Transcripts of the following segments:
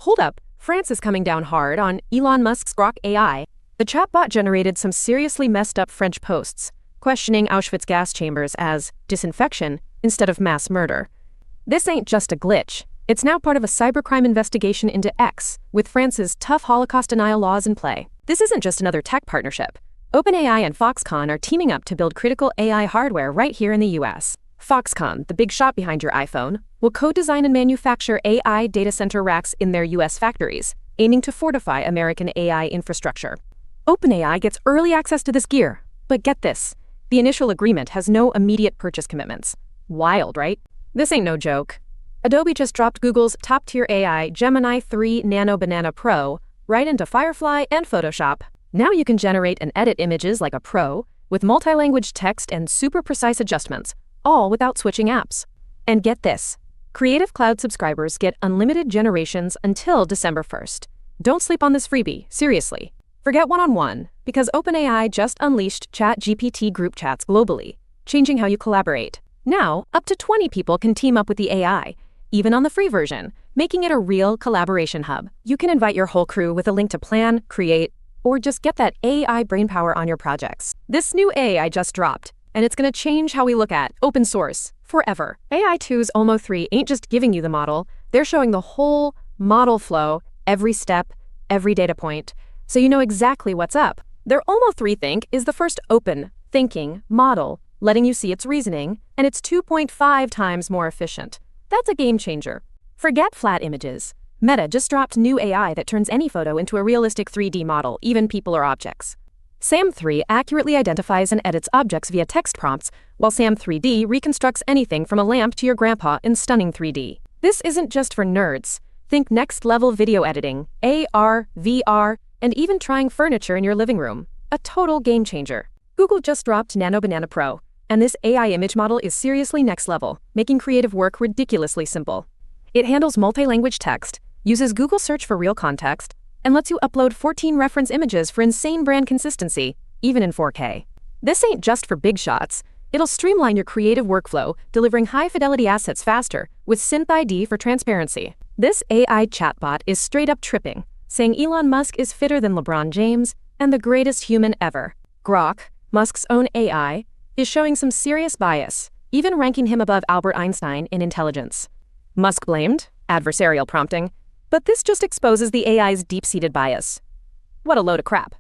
Hold up, France is coming down hard on Elon Musk's Grok AI. The chatbot generated some seriously messed up French posts, questioning Auschwitz gas chambers as disinfection instead of mass murder. This ain't just a glitch. It's now part of a cybercrime investigation into X, with France's tough Holocaust denial laws in play. This isn't just another tech partnership. OpenAI and Foxconn are teaming up to build critical AI hardware right here in the US. Foxconn, the big shot behind your iPhone, will co-design and manufacture AI data center racks in their US factories, aiming to fortify American AI infrastructure. OpenAI gets early access to this gear, but get this, the initial agreement has no immediate purchase commitments. Wild, right? This ain't no joke. Adobe just dropped Google's top-tier AI Gemini 3 Nano Banana Pro right into Firefly and Photoshop. Now you can generate and edit images like a pro, with multi-language text and super precise adjustments, all without switching apps. And get this, Creative Cloud subscribers get unlimited generations until December 1st. Don't sleep on this freebie, seriously. Forget one-on-one, because OpenAI just unleashed ChatGPT group chats globally, changing how you collaborate. Now, up to 20 people can team up with the AI, even on the free version, making it a real collaboration hub. You can invite your whole crew with a link to plan, create, or just get that AI brainpower on your projects. This new AI just dropped, and it's going to change how we look at open source forever. AI2's Olmo 3 ain't just giving you the model, they're showing the whole model flow, every step, every data point, so you know exactly what's up. Their Olmo 3 Think is the first open, thinking model, letting you see its reasoning, and it's 2.5 times more efficient. That's a game changer. Forget flat images. Meta just dropped new AI that turns any photo into a realistic 3D model, even people or objects. SAM 3 accurately identifies and edits objects via text prompts, while SAM 3D reconstructs anything from a lamp to your grandpa in stunning 3D. This isn't just for nerds. Think next-level video editing, AR, VR, and even trying furniture in your living room. A total game changer. Google just dropped Nano Banana Pro, and this AI image model is seriously next level, making creative work ridiculously simple. It handles multi-language text, uses Google search for real context, and lets you upload 14 reference images for insane brand consistency, even in 4K. This ain't just for big shots. It'll streamline your creative workflow, delivering high-fidelity assets faster, with Synth ID for transparency. This AI chatbot is straight up tripping, saying Elon Musk is fitter than LeBron James and the greatest human ever. Grok, Musk's own AI, is showing some serious bias, even ranking him above Albert Einstein in intelligence. Musk blamed adversarial prompting, but this just exposes the AI's deep-seated bias. What a load of crap.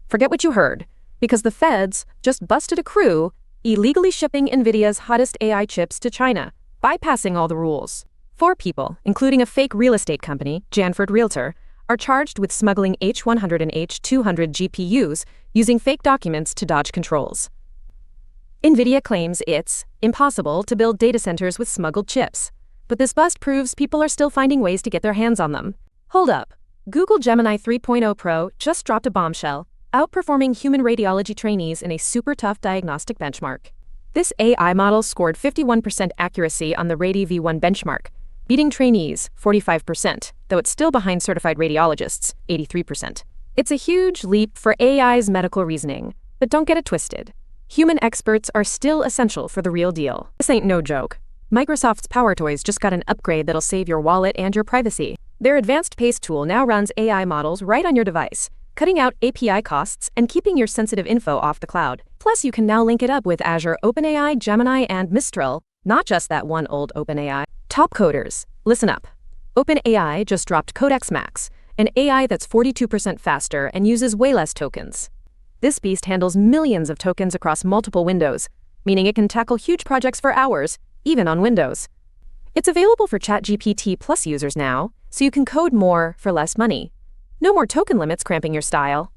Forget what you heard, because the feds just busted a crew illegally shipping Nvidia's hottest AI chips to China, bypassing all the rules. 4 people, including a fake real estate company, Janford Realtor, are charged with smuggling H100 and H200 GPUs using fake documents to dodge controls. Nvidia claims it's impossible to build data centers with smuggled chips, but this bust proves people are still finding ways to get their hands on them. Hold up. Google Gemini 3.0 Pro just dropped a bombshell, outperforming human radiology trainees in a super tough diagnostic benchmark. This AI model scored 51% accuracy on the Radi V1 benchmark, beating trainees 45%, though it's still behind certified radiologists 83%. It's a huge leap for AI's medical reasoning, but don't get it twisted. Human experts are still essential for the real deal. This ain't no joke. Microsoft's PowerToys just got an upgrade that'll save your wallet and your privacy. Their advanced Pace tool now runs AI models right on your device, cutting out API costs and keeping your sensitive info off the cloud. Plus, you can now link it up with Azure, OpenAI, Gemini, and Mistral, not just that one old OpenAI. Top coders, listen up. OpenAI just dropped Codex-Max, an AI that's 42% faster and uses way less tokens. This beast handles millions of tokens across multiple windows, meaning it can tackle huge projects for hours, even on Windows. It's available for ChatGPT Plus users now, so you can code more for less money. No more token limits cramping your style.